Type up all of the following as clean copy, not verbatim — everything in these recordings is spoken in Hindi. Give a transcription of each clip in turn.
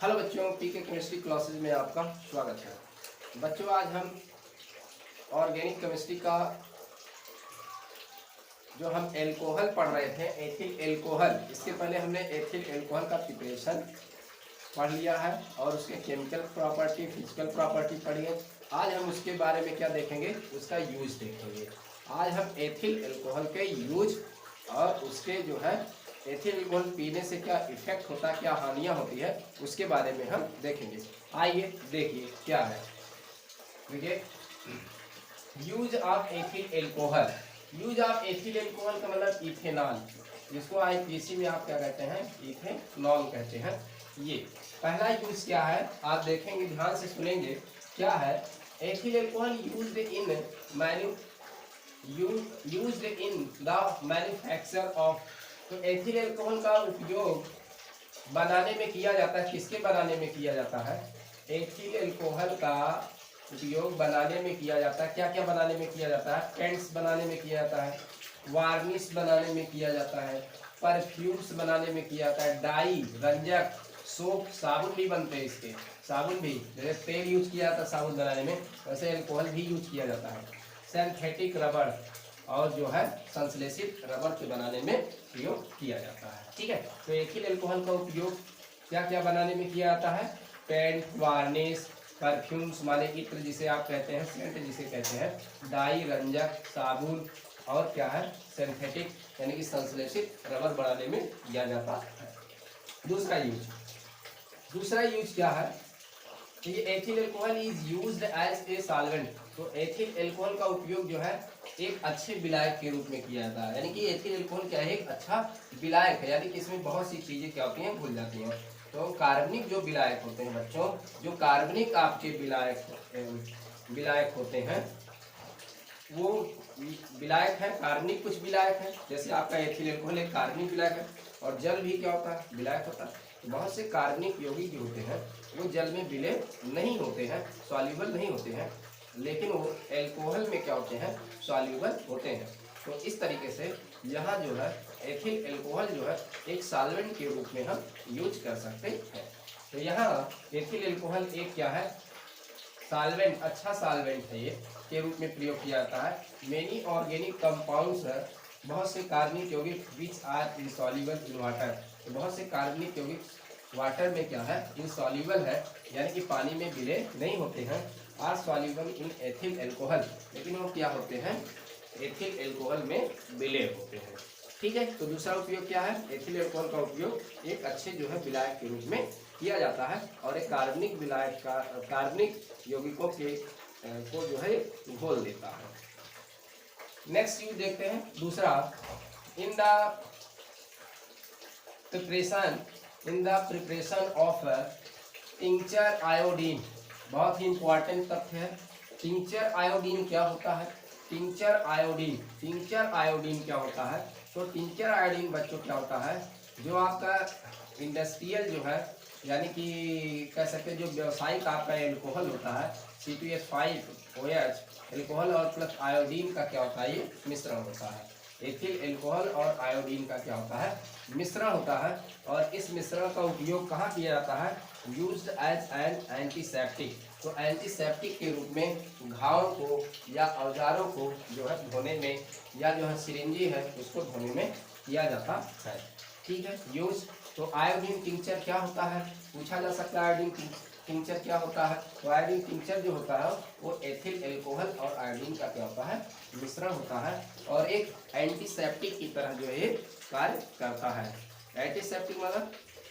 हेलो बच्चों, पीके केमिस्ट्री क्लासेज में आपका स्वागत है। बच्चों, आज हम ऑर्गेनिक केमिस्ट्री का जो हम एल्कोहल पढ़ रहे थे, एथिल एल्कोहल, इसके पहले हमने एथिल एल्कोहल का प्रिपरेशन पढ़ लिया है और उसके केमिकल प्रॉपर्टी, फिजिकल प्रॉपर्टी पढ़ी है। आज हम उसके बारे में क्या देखेंगे, उसका यूज देखेंगे। आज हम एथिल एल्कोहल के यूज और उसके जो है एथिल एल्कोहल पीने से क्या इफेक्ट होता है, क्या हानियां होती है, उसके बारे में हम देखेंगे। आइए देखिए क्या है। देखिए, use of ethyl alcohol. Use of ethyl alcohol का मतलब इथेनॉल, जिसको आईपीसी में आप क्या कहते हैं, इथेनॉल कहते हैं। ये पहला यूज क्या है, आप देखेंगे, ध्यान से सुनेंगे क्या है। Ethyl alcohol used in the manufacture of. तो एथिल एल्कोहल का उपयोग बनाने में किया जाता है। किसके बनाने में किया जाता है? एथिल एल्कोहल का उपयोग बनाने में किया जाता है। क्या क्या बनाने में किया जाता है? पेंट्स बनाने में किया जाता है, वार्निश बनाने में किया जाता है, परफ्यूम्स बनाने में किया जाता है, डाई, रंजक, सोप, साबुन भी बनते हैं इसके। साबुन भी, जैसे तेल यूज किया जाता है साबुन बनाने में, वैसे एल्कोहल भी यूज किया जाता है। सिंथेटिक रबर और जो है संश्लेषित रबर के बनाने में प्रयोग किया जाता है। ठीक है, तो एथिल एल्कोहल का उपयोग क्या क्या बनाने में किया जाता है? पेंट, वार्निश, परफ्यूम्स माने इत्र जिसे आप कहते हैं, सेंट जिसे कहते हैं, डाई, रंजक, साबुन और क्या है, सिंथेटिक यानी कि संश्लेषित रबर बनाने में किया जाता है। दूसरा यूज क्या है? ये ethyl alcohol is used as a solvent. तो एथिल एल्कोहल का उपयोग जो है एक अच्छे विलायक के रूप में किया जाता है। यानी कि एथिल एल्कोहल क्या है, एक अच्छा विलायक है। यानी कि इसमें बहुत सी चीजें क्या होती हैं, भूल जाती हैं। तो कार्बनिक जो विलायक होते हैं बच्चों, जो कार्बनिक आपके विलायक होते हैं, वो विलायक है कार्बनिक। कुछ विलायक है, जैसे आपका एथिल एल्कोहल एक कार्बनिक विलायक है, और जल भी क्या होता है, विलायक होता है। बहुत से कार्बनिक यौगिक जो होते हैं वो जल में विलय नहीं होते हैं, सॉल्यूबल नहीं होते हैं, लेकिन वो एल्कोहल में क्या होते हैं, सॉल्यूबल होते हैं। तो इस तरीके से यहाँ जो है एथिल एल्कोहल जो है एक सॉल्वेंट के रूप में हम यूज कर सकते हैं। तो यहाँ एथिल एल्कोहल एक क्या है, सॉल्वेंट, अच्छा सॉल्वेंट है ये, के रूप में प्रयोग किया जाता है। मेनी ऑर्गेनिक कंपाउंड्स, बहुत से कार्बनिक यौगिक which are insoluble in water. तो बहुत से कार्बनिक यौगिक वाटर में क्या है, इनसॉल्युबल है, यानी कि पानी में विलय नहीं होते हैं। Are soluble in ethyl alcohol, लेकिन वो क्या होते हैं, एथिल एल्कोहल में विलय होते हैं। ठीक है, तो दूसरा उपयोग क्या है, एथिल एल्कोहल का उपयोग एक अच्छे जो है विलायक के रूप में किया जाता है, और एक कार्बनिक विलायक का कार्बनिक यौगिकों के को जो है घोल देता है। नेक्स्ट यूज देखते हैं दूसरा, in the preparation of tincture iodine. बहुत ही इंपॉर्टेंट तथ्य है। टिंचर आयोडीन क्या होता है? टिंचर आयोडीन क्या होता है? तो टिंचर आयोडीन बच्चों क्या होता है, जो आपका इंडस्ट्रियल जो है, यानी कि कह सकते हैं जो व्यावसायिक आपका एल्कोहल होता है, C2H5OH एल्कोहल और प्लस आयोडीन का क्या होता है, ये मिश्रण होता है। एथिल एल्कोहल और आयोडीन का क्या होता है, मिश्रण होता है। और इस मिश्रण का उपयोग कहाँ किया जाता है? Used as an antiseptic. तो एंटीसेप्टिक के रूप में घाव को या औजारों को जो है धोने में, या जो है सिरिंजी है उसको धोने में किया जाता है। ठीक है, यूज। तो आयोडीन टिंचर क्या होता है, पूछा जा सकता है, आयोडीन टिंचर क्या होता है? तो आयोडीन टिंचर जो होता है वो एथिल एल्कोहल और आयोडीन का क्या होता है, मिश्रण होता है, और एक एंटीसेप्टिक की तरह जो है कार्य करता है।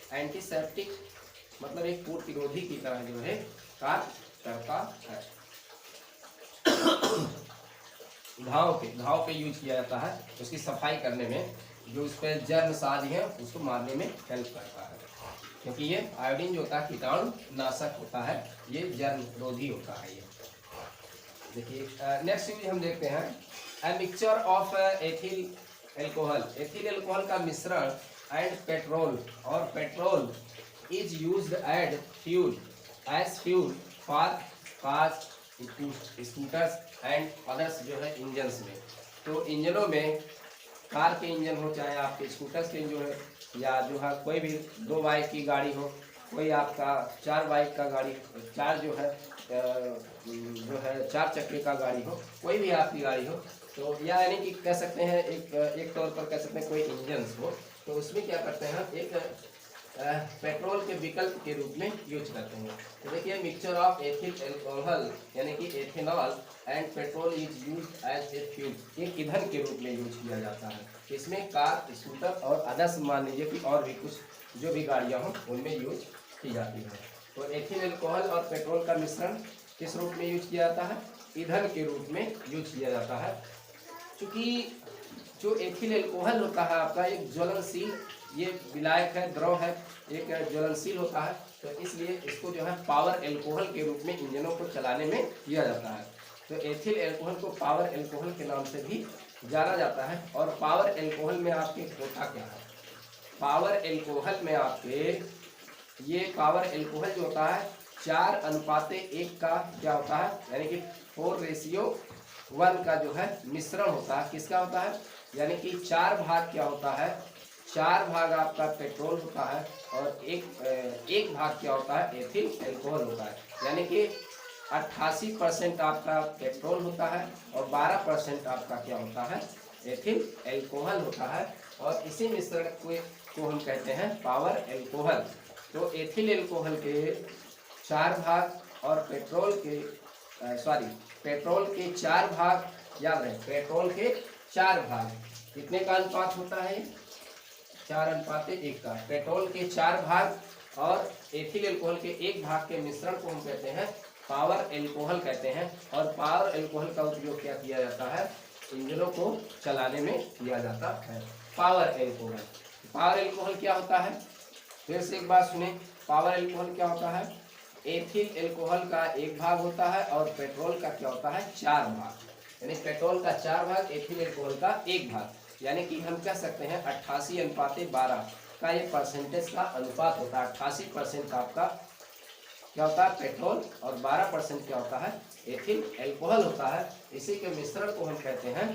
एंटीसेप्टिक मतलब एक प्रतिरोधी की तरह जो है कार्य करता है। घाव पे यूज किया जाता है, उसकी सफाई करने में, जो उस पर जर्मसाज है उसको मारने में हेल्प करता है, क्योंकि ये आयोडीन जो होता है कीटाणु नाशक होता है, ये जर्मरोधी होता है। ये देखिए, नेक्स्ट यूज हम देखते हैं, a mixture of ethyl alcohol. Ethyl alcohol का मिश्रण एंड पेट्रोल, और petrol is used as fuel for cars, scooters and others जो है इंजन्स में। तो इंजनों में, कार के इंजन हो चाहे आपके स्कूटर्स के इंजन हो, या जो है कोई भी 2 बाइक की गाड़ी हो, कोई आपका 4 बाइक का गाड़ी, 4 जो है 4 चक्के का गाड़ी हो, कोई भी आपकी गाड़ी हो, तो या यानी कि कह सकते हैं एक तौर पर कह सकते हैं कोई इंजन हो, तो उसमें क्या करते हैं हम एक पेट्रोल के विकल्प के रूप में यूज करते हैं। तो देखिए मिक्सचर ऑफ एथिल एल्कोहल यानी कि ethanol and petrol is use as a fuel, एक ईंधन के रूप में यूज किया जाता है। इसमें कार, स्कूटर और अदर्स मान लीजिए कि और भी कुछ जो भी गाड़ियाँ हों उनमें यूज की जाती है। तो एथिल एल्कोहल और पेट्रोल का मिश्रण किस रूप में यूज किया जाता है? ईंधन के रूप में यूज किया जाता है। क्योंकि जो एथिल एल्कोहल होता है आपका एक ज्वलनशील, ये विलायक है, द्रव है, एक ज्वलनशील होता है, तो इसलिए इसको जो है पावर एल्कोहल के रूप में इंजनों को चलाने में किया जाता है। तो एथिल एल्कोहल को पावर एल्कोहल के नाम से भी जाना जाता है। और पावर एल्कोहल में आपके होता क्या है? पावर एल्कोहल में आपके ये पावर एल्कोहल जो होता है 4:1 का क्या होता है, यानी कि 4:1 का जो है मिश्रण होता है। किसका होता है? यानी कि 4 भाग क्या होता है, 4 भाग आपका पेट्रोल होता है और एक भाग क्या होता है, एथिल एल्कोहल होता है। यानी कि 88% आपका पेट्रोल होता है और 12% आपका क्या होता है, एथिल एल्कोहल होता है। और इसी मिश्रण को हम कहते हैं पावर एल्कोहल। तो एथिल एल्कोहल के 4 भाग और पेट्रोल के 4 भाग, याद रहे पेट्रोल के 4 भाग, कितने का अनुपात होता है? 4:1 का। पेट्रोल के 4 भाग और एथिल एल्कोहल के 1 भाग के मिश्रण को हम कहते हैं पावर एल्कोहल कहते हैं। और पावर एल्कोहल का उपयोग क्या किया जाता है? इंजनों को चलाने में किया जाता है। पावर एल्कोहल, पावर एल्कोहल क्या होता है? फिर से एक बात सुने, पावर एल्कोहल क्या होता है? एथिल एल्कोहल का 1 भाग होता है और पेट्रोल का क्या होता है, 4 भाग। यानी पेट्रोल का 4 भाग, एथिल एल्कोहल का 1 भाग। यानी कि हम कह सकते हैं 88:12 का ये परसेंटेज का अनुपात होता है। 88% आपका क्या होता है, पेट्रोल, और 12% क्या होता है, एथिल एल्कोहल होता है। इसी के मिश्रण को हम कहते हैं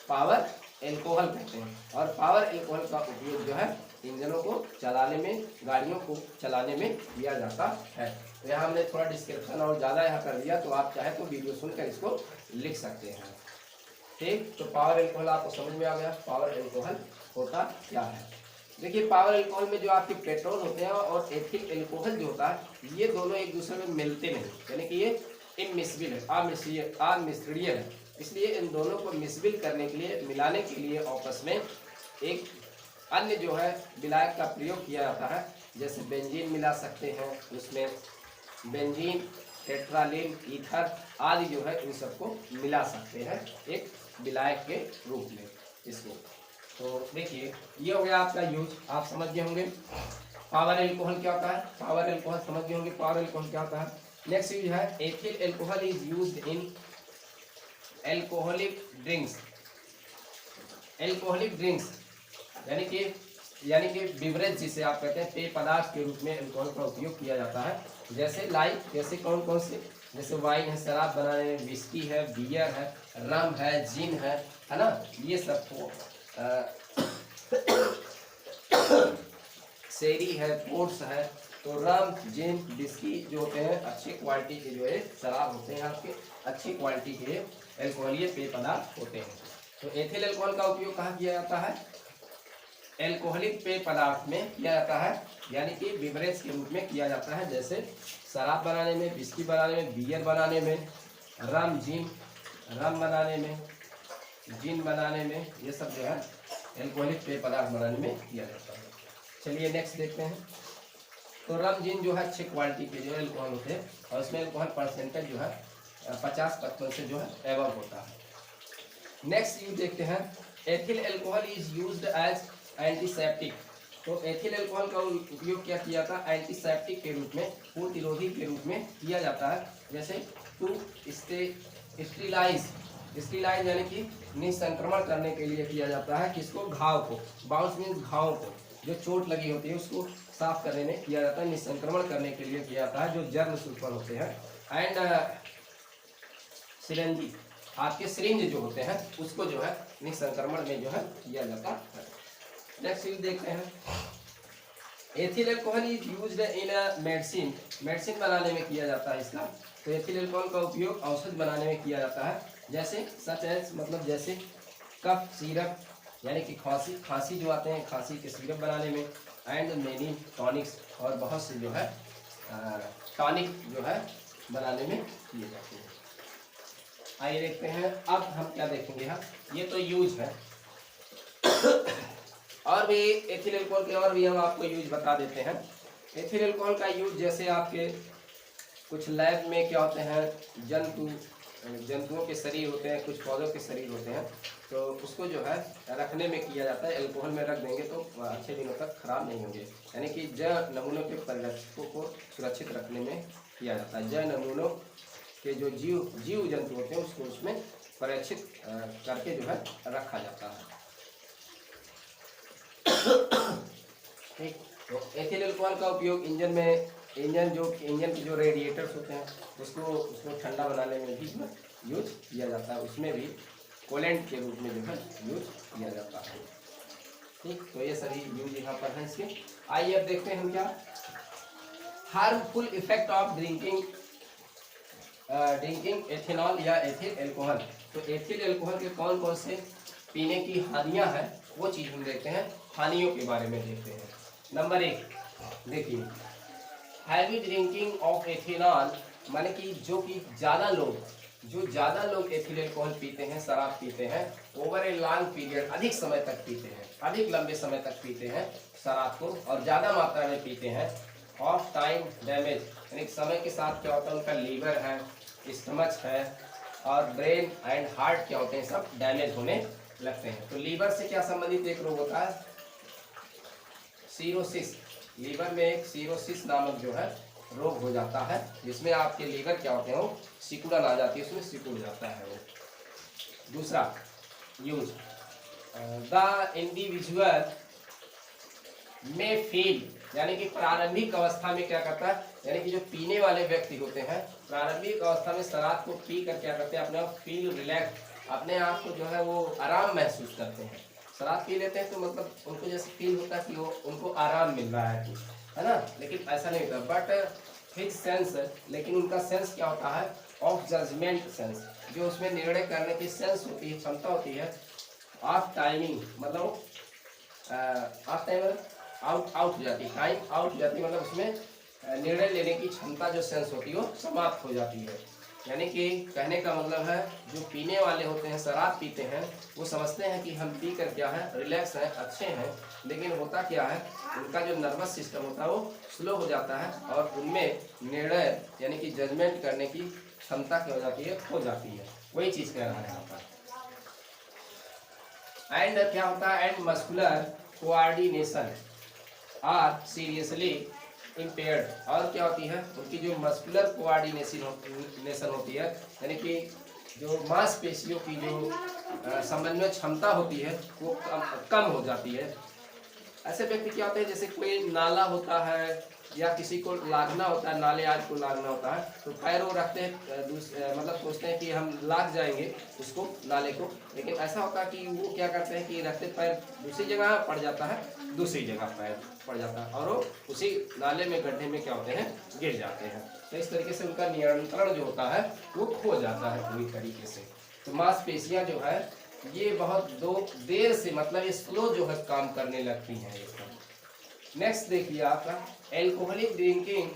पावर एल्कोहल कहते हैं। और पावर एल्कोहल का उपयोग जो है इंजनों को चलाने में, गाड़ियों को चलाने में किया जाता है। तो यहाँ हमने थोड़ा डिस्क्रिप्शन और ज़्यादा यहाँ कर दिया, तो आप चाहे तो वीडियो सुनकर इसको लिख सकते हैं। ठीक, तो पावर एल्कोहल आपको समझ में आ गया पावर एल्कोहल होता क्या है। देखिए पावर एल्कोहल में जो आपके पेट्रोल होते हैं और एथिल एल्कोहल जो होता है, ये दोनों एक दूसरे में मिलते नहीं, यानी कि ये इमिसिबल है, अमिश्रणीय है। इसलिए इन दोनों को मिसबिल करने के लिए, मिलाने के लिए आपस में एक अन्य जो है विलायक का प्रयोग किया जाता है। जैसे बेंजीन मिला सकते हैं, उसमें बेंजीन, टेट्रालिन, ईथर आदि जो है इन सबको मिला सकते हैं एक विलायक के रूप में इसको। तो देखिए ये हो गया आपका यूज, आप समझ गए होंगे पावर एल्कोहल क्या होता है। पावर एल्कोहल समझ गए होंगे पावर एल्कोहल क्या होता है। नेक्स्ट यूज है ethyl alcohol is used in alcoholic drinks. Alcoholic drinks यानी कि बिवरेज जिसे आप कहते हैं, पेय पदार्थ के रूप में एल्कोहल का उपयोग किया जाता है। जैसे कौन कौन से, जैसे वाइन है शराब बनाने में, विस्की है, बियर है, रम है, जिन है ना, ये सब को शेरी है, पोर्ट्स है। तो रम, जिन, विस्की जो होते हैं अच्छी क्वालिटी के जो है शराब होते हैं, आपके अच्छी क्वालिटी के एल्कोहलीय पेय पदार्थ होते हैं। तो एथिल एल्कोहल का उपयोग कहाँ किया जाता है? एल्कोहलिक पेय पदार्थ में किया जाता है, यानी कि बिवरेज के रूप में किया जाता है। जैसे शराब बनाने में, विस्की बनाने में, बियर बनाने में, रम बनाने में, जिन बनाने में, ये सब जो है एल्कोहलिक पेय पदार्थ बनाने में किया जाता है। चलिए नेक्स्ट देखते हैं। तो रम, जिन जो है अच्छे क्वालिटी के जो एल्कोहल होते हैं और इसमें एल्कोहल परसेंटेज जो है 50-55 से जो है एवब होता है। नेक्स्ट यूज देखते हैं, ethyl alcohol is used as antiseptic. तो एथिल एल्कोहल का उपयोग क्या किया था? एंटीसेप्टिक के रूप में, प्रतिरोधी के रूप में किया जाता है। जैसे टू स्टेरिलाइज यानी कि निसंक्रमण करने के लिए किया जाता है। किसको? घाव को। बाउंस मीन्स घाव को, जो चोट लगी होती है उसको साफ करने में किया जाता है, निसंक्रमण करने के लिए किया जाता है, जो जर्म से उत्पन्न होते हैं। एंड सिरिंज, आपके सिरिंज जो होते हैं उसको जो है निसंक्रमण में जो है किया जाता है। नेक्स्ट चीज देखते हैं, ethyl alcohol is used in medicine, medicine बनाने में किया जाता है इसका। तो एथिल एल्कोहल का उपयोग औषध बनाने में किया जाता है, जैसे सच एज मतलब जैसे कफ सिरप यानी कि खांसी जो आते हैं खांसी के सिरप बनाने में, एंड मेनी टॉनिक्स और बहुत से जो है टॉनिक जो है बनाने में किए जाते हैं। आइए देखते हैं अब हम क्या देखेंगे। हाँ ये तो यूज है, और भी एथिल एल्कोहल के और भी हम आपको यूज बता देते हैं। एथिल एल्कोहल का यूज जैसे आपके कुछ लैब में क्या होते हैं, जंतुओं के शरीर होते हैं, कुछ पौधों के शरीर होते हैं, तो उसको जो है रखने में किया जाता है। एल्कोहल में रख देंगे तो अच्छे दिनों तक खराब नहीं होंगे, यानी कि जैव नमूनों के परिरक्षकों को सुरक्षित रखने में किया जाता है। जैव नमूनों के जो जीव जंतु होते हैं उसको उसमें परिरक्षित करके जो है रखा जाता है। ठीक, तो एथिल एल्कोहल का उपयोग इंजन के जो रेडिएटर्स होते हैं उसको ठंडा बनाने में भी यूज किया जाता है, उसमें भी कोलेंट के रूप में जो है यूज किया जाता है। ठीक, तो ये सभी यूज यहाँ पर है इसके। आइए अब देखते हैं हम क्या harmful effect of drinking ethanol या एथिल एल्कोहल। तो एथिल एल्कोहल के कौन कौन से पीने की हानियां हैं वो चीज़ हम देखते हैं, हानियों के बारे में देखते हैं। नंबर 1 देखिए, हैवी ड्रिंकिंग ऑफ एथेनॉल, माने कि जो ज़्यादा लोग एथिल एल्कोहल पीते हैं, शराब पीते हैं, ओवर ए लॉन्ग पीरियड अधिक समय तक पीते हैं, अधिक लंबे समय तक पीते हैं शराब को और ज़्यादा मात्रा में पीते हैं। ऑफ टाइम डैमेज, यानी समय के साथ क्या होता है उनका लीवर है, स्टमच है और ब्रेन एंड हार्ट क्या होते हैं सब डैमेज होने लगते हैं। तो लीवर से क्या संबंधित एक रोग होता है, सीरोसिस। लीवर में एक सीरोसिस नामक जो है रोग हो जाता है, जिसमें आपके लीवर क्या होते हैं वो सिकुड़न आ जाती है, उसमें सिकुड़ जाता है वो। दूसरा यूज, द इंडिविजुअल में फील, यानी कि प्रारंभिक अवस्था में क्या करता है, यानी कि जो पीने वाले व्यक्ति होते हैं प्रारंभिक अवस्था में शराब को पी कर क्या करते हैं, अपने आप फील रिलैक्स, अपने आप को जो है वो आराम महसूस करते हैं। शराब पी लेते हैं तो मतलब उनको जैसे फील होता है कि वो उनको आराम मिल रहा है ना, लेकिन ऐसा नहीं होता। बट फिक्स सेंस, लेकिन उनका सेंस क्या होता है, ऑफ जजमेंट सेंस, जो उसमें निर्णय करने की सेंस होती है, क्षमता होती है। ऑफ टाइमिंग मतलब ऑफ टाइम आउट हो जाती है, टाइम आउट हो जाती है, मतलब उसमें निर्णय लेने की क्षमता जो सेंस होती है वो समाप्त हो जाती है। यानी कि कहने का मतलब है जो पीने वाले होते हैं, शराब पीते हैं, वो समझते हैं कि हम पी कर क्या है रिलैक्स हैं, अच्छे हैं, लेकिन होता क्या है उनका जो नर्वस सिस्टम होता है वो स्लो हो जाता है और उनमें निर्णय यानी कि जजमेंट करने की क्षमता क्या हो जाती है, खो जाती है। वही चीज़ कह रहा है यहाँ पर। एंड क्या होता है, and muscular coordination are seriously impaired. और क्या होती है उनकी जो मस्कुलर कोऑर्डिनेशन होती है, यानी कि जो मांसपेशियों की जो समन्वय क्षमता होती है वो कम हो जाती है। ऐसे व्यक्ति क्या होते हैं, जैसे कोई नाला होता है या किसी को लागना होता है, नाले आज को लागना होता है, तो पैर वो रखते हैं मतलब सोचते हैं कि हम लाग जाएंगे उसको नाले को, लेकिन ऐसा होता है कि वो क्या करते हैं कि रखते पैर दूसरी जगह पड़ जाता है, दूसरी जगह पैर पड़ जाता है और वो उसी नाले में गड्ढे में क्या होते हैं गिर जाते हैं। तो इस तरीके से उनका नियंत्रण जो होता है वो खो जाता है पूरी तरीके से। तो मांसपेशियां जो है ये बहुत देर से मतलब ये स्लो जो है काम करने लगती हैं ये सब। नेक्स्ट देखिए आपका alcoholic drinking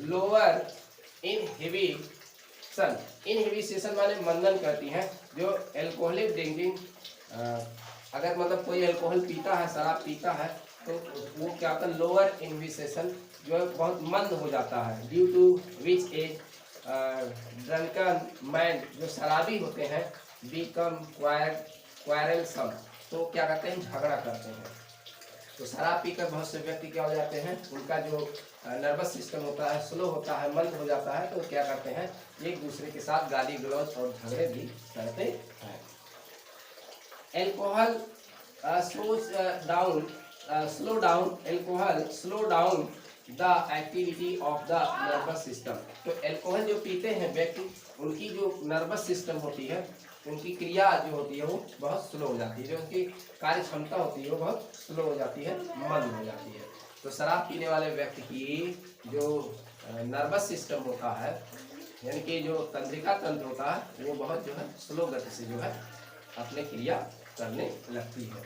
lower inhibition. Inhibition माने मंदन करती हैं। जो एल्कोहलिक ड्रिंकिंग अगर मतलब कोई अल्कोहल पीता है, शराब पीता है, तो वो क्या होता है लोअर इनहिबिशन जो है बहुत मंद हो जाता है। Due to which a drunken man, जो शराबी होते हैं, बिकम क्वारलसम, तो क्या करते हैं झगड़ा करते हैं। तो शराब पीकर बहुत से व्यक्ति क्या हो जाते हैं, उनका जो नर्वस सिस्टम होता है स्लो होता है, मंद हो जाता है, तो क्या करते हैं एक दूसरे के साथ गाली गलौज और झगड़े भी करते हैं। Alcohol slow down the activity of the nervous system. तो एल्कोहल जो पीते हैं व्यक्ति, उनकी जो नर्वस सिस्टम होती है, उनकी क्रिया जो होती है वो बहुत स्लो हो जाती है, जो उनकी कार्य क्षमता होती है वो बहुत स्लो हो जाती है, मंद हो जाती है। तो शराब पीने वाले व्यक्ति की जो नर्वस सिस्टम होता है, यानी कि जो तंत्रिका तंत्र होता है, वो बहुत जो है स्लो गति से जो है अपने क्रिया करने लगती है।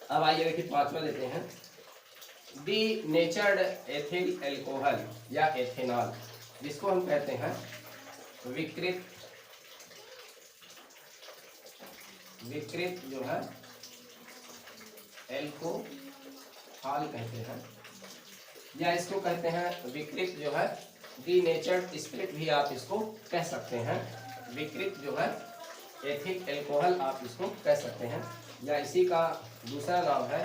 अब आइए देखिए पांचवा लेते हैं, डी नेचर्ड एथिल एल्कोहल या एथेनॉल, जिसको हम कहते हैं विकृत जो है एल्कोहल कहते हैं, या इसको कहते हैं विकृत जो है डीनेचर्ड स्पिरिट भी आप इसको कह सकते हैं। विकृत जो है एथिल एल्कोहल आप इसको कह सकते हैं, या इसी का दूसरा नाम है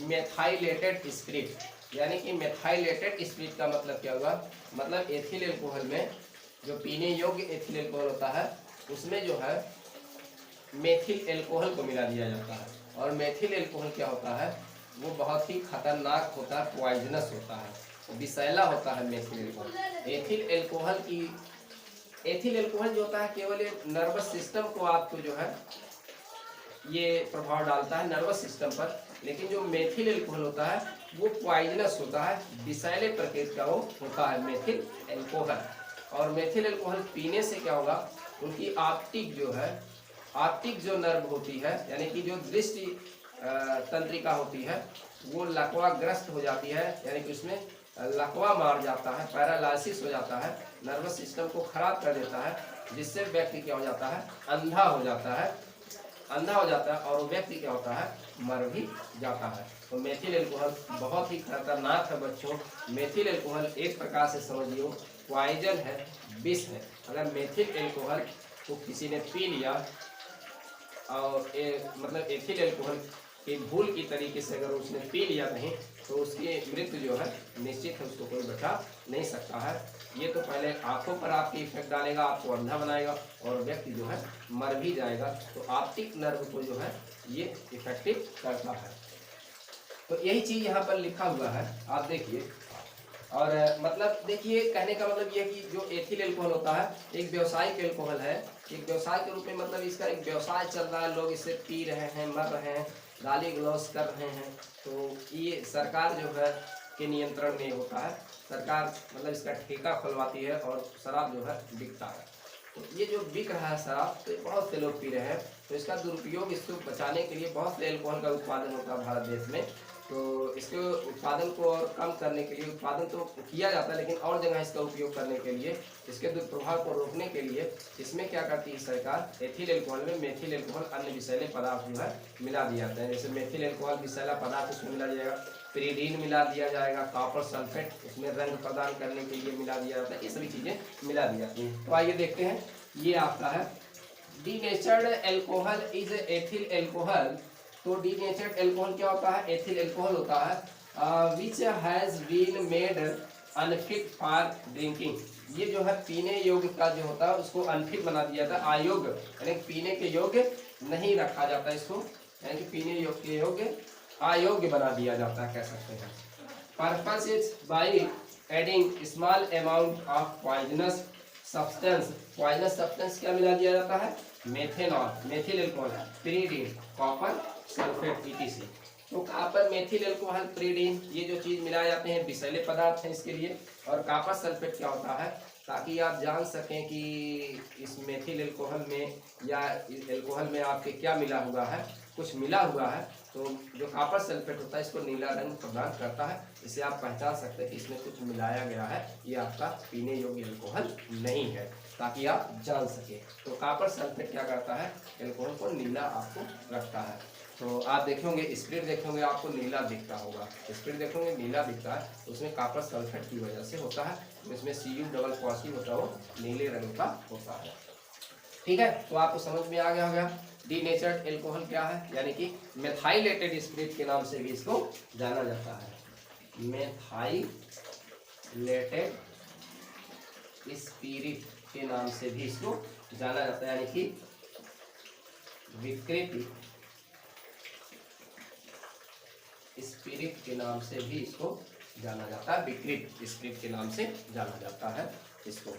मेथाइलेटेड स्पिरिट, यानी कि मेथाइलेटेड स्पिरिट का मतलब क्या हुआ, मतलब एथिल एल्कोहल में जो पीने योग्य एथिल एल्कोहल होता है उसमें जो है मेथिल एल्कोहल को मिला दिया जाता है। और मेथिल एल्कोहल क्या होता है, वो बहुत ही खतरनाक होता है, पॉइजनस होता है, विषैला होता है मेथिल एल्कोहल। एथिल एल्कोहल जो होता है केवल नर्वस सिस्टम को आपको जो है ये प्रभाव डालता है नर्वस सिस्टम पर, लेकिन जो मेथिल एल्कोहल होता है वो पॉइजनस होता है, विषैले प्रकृति का वो होता है मेथिल एल्कोहल। और मेथिल एल्कोहल पीने से क्या होगा, उनकी ऑप्टिक जो नर्व होती है, यानी कि जो दृष्टि तंत्रिका होती है, वो लकवाग्रस्त हो जाती है, यानी कि उसमें लकवा मार जाता है, पैरालाइसिस हो जाता है, नर्वस सिस्टम को खराब कर देता है, जिससे व्यक्ति क्या हो जाता है, अंधा हो जाता है और व्यक्ति क्या होता है, मर भी जाता है। तो मेथिल एल्कोहल बहुत ही खतरनाक है बच्चों। मेथिल एल्कोहल एक प्रकार से समझिए पॉइजन है, विष है। अगर मेथिल एल्कोहल को किसी ने पी लिया और मतलब एथिल एल्कोहल की भूल की तरीके से अगर उसने पी लिया नहीं, तो उसकी मृत्यु जो है निश्चित है, उसको कोई बचा नहीं सकता है। ये तो पहले आंखों पर आपकी इफेक्ट डालेगा, आपको अंधा बनाएगा और व्यक्ति जो है मर भी जाएगा। तो ऑप्टिक नर्व को जो है ये इफेक्टिव करता है। तो यही चीज यहाँ पर लिखा हुआ है, आप देखिए। और मतलब देखिए, कहने का मतलब ये है कि जो एथिल एल्कोहल होता है एक व्यावसायिक एल्कोहल है, एक व्यवसाय के रूप में, मतलब इसका एक व्यवसाय चल रहा है, लोग इसे पी रहे हैं, मर रहे हैं, गाली गलौज कर रहे हैं। तो ये सरकार जो है के नियंत्रण में होता है, सरकार मतलब इसका ठेका खुलवाती है और शराब जो है बिकता है। तो ये जो बिक रहा है शराब, तो बहुत से लोग पी रहे हैं, तो इसका दुरुपयोग, इसको बचाने के लिए बहुत से एल्कोहल का उत्पादन होता है भारत देश में। तो इसके उत्पादन को और कम करने के लिए, उत्पादन तो किया जाता है लेकिन और जगह इसका उपयोग करने के लिए, इसके दुष्प्रभाव को रोकने के लिए इसमें क्या करती है सरकार, एथिल एल्कोहल में मेथिल एल्कोहल अन्य विषैले पदार्थ जो है मिला दिया जाता है। जैसे मेथिल एल्कोहल विषैला पदार्थ उसमें मिला जाएगा, पिरीडीन मिला दिया जाएगा, कॉपर सल्फेट उसमें रंग प्रदान करने के लिए मिला दिया जाता है, ये सभी चीज़ें मिला दी जाती हैं। तो आइए देखते हैं, ये आपका है denatured alcohol is ethyl alcohol. तो डीनेचर्ड एल्कोहल क्या होता है, एथिल एल्कोहल होता है which has been made unfit for drinking. ये जो है पीने योग्य का जो होता है उसको अनफिट बना दिया जाता है, अयोग्य, यानी पीने के योग्य नहीं रखा जाता इसको, यानी कि पीने योग्य अयोग्य बना दिया जाता है, कह सकते हैं। Purpose is by adding small amount of poisonous substance. Poisonous substance क्या मिला दिया जाता है, methanol, methyl alcohol, pyridine, copper sulphate etc। तो कॉपर, मेथिल एल्कोहल, पिरीडीन, ये जो चीज मिलाए जाते हैं विषैले पदार्थ हैं इसके लिए। और कॉपर सल्फेट क्या होता है, ताकि आप जान सकें कि इस मेथिल एल्कोहल में या इस एल्कोहल में आपके क्या मिला हुआ है, कुछ मिला हुआ है। तो जो कॉपर सल्फेट होता है इसको नीला रंग प्रदान करता है, इससे आप पहचान सकते हैं कि इसमें कुछ मिलाया गया है, ये आपका पीने योग्य एल्कोहल नहीं है, ताकि आप जान सके। तो कॉपर सल्फेट क्या करता है, एल्कोहल को नीला आपको रखता है। तो आप देखेंगे स्प्रिट देखेंगे आपको नीला दिखता होगा, स्प्रिट देखेंगे नीला दिखता है, उसमें कॉपर सल्फेट की वजह से होता है। इसमें Cu डबल पॉजिटिव होता है, वो नीले रंग का होता है। ठीक है, तो आपको समझ में आ गया होगा डीनेचर्ड एल्कोहल क्या है, यानी कि मेथाइलेटेड स्पिरिट के नाम से भी इसको जाना जाता है। मेथाइलेटेड स्पिरिट के नाम से भी इसको जाना जाता है, यानी कि विकृत स्पिरिट के नाम से भी इसको जाना जाता है, विकृत स्पिरिट के नाम से जाना जाता है इसको।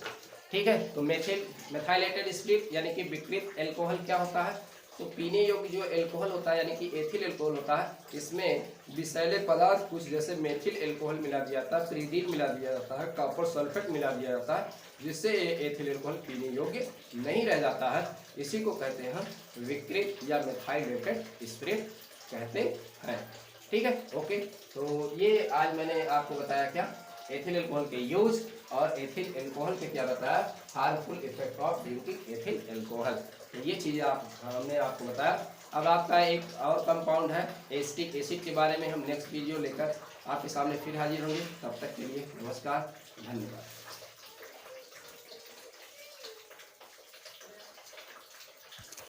ठीक है, तो मेथाइलेटेड स्पिरिट यानी कि विकृत एल्कोहल क्या होता है, तो पीने योग्य जो एल्कोहल होता है यानी कि एथिल एल्कोहल होता है, इसमें विषैले पदार्थ कुछ जैसे मेथिल एल्कोहल मिला दिया जाता है, प्रीडीन मिला दिया जाता है, कॉपर सल्फेट मिला दिया जाता है, जिससे ये एथिल एल्कोहल पीने योग्य नहीं रह जाता है। इसी को कहते हैं विकृत या मेथाइलेटेड स्पिरिट कहते हैं। ठीक है, ओके। तो ये आज मैंने आपको बताया क्या, एथिल एल्कोहल के यूज और एथिल एल्कोहल के क्या बताया, harmful effect of drinking ethyl alcohol. तो ये चीज़ें हमने आपको बताया। अब आपका एक और कंपाउंड है एसिटिक एसिड के बारे में हम नेक्स्ट वीडियो लेकर आपके सामने फिर हाजिर होंगे। तब तक के लिए नमस्कार, धन्यवाद।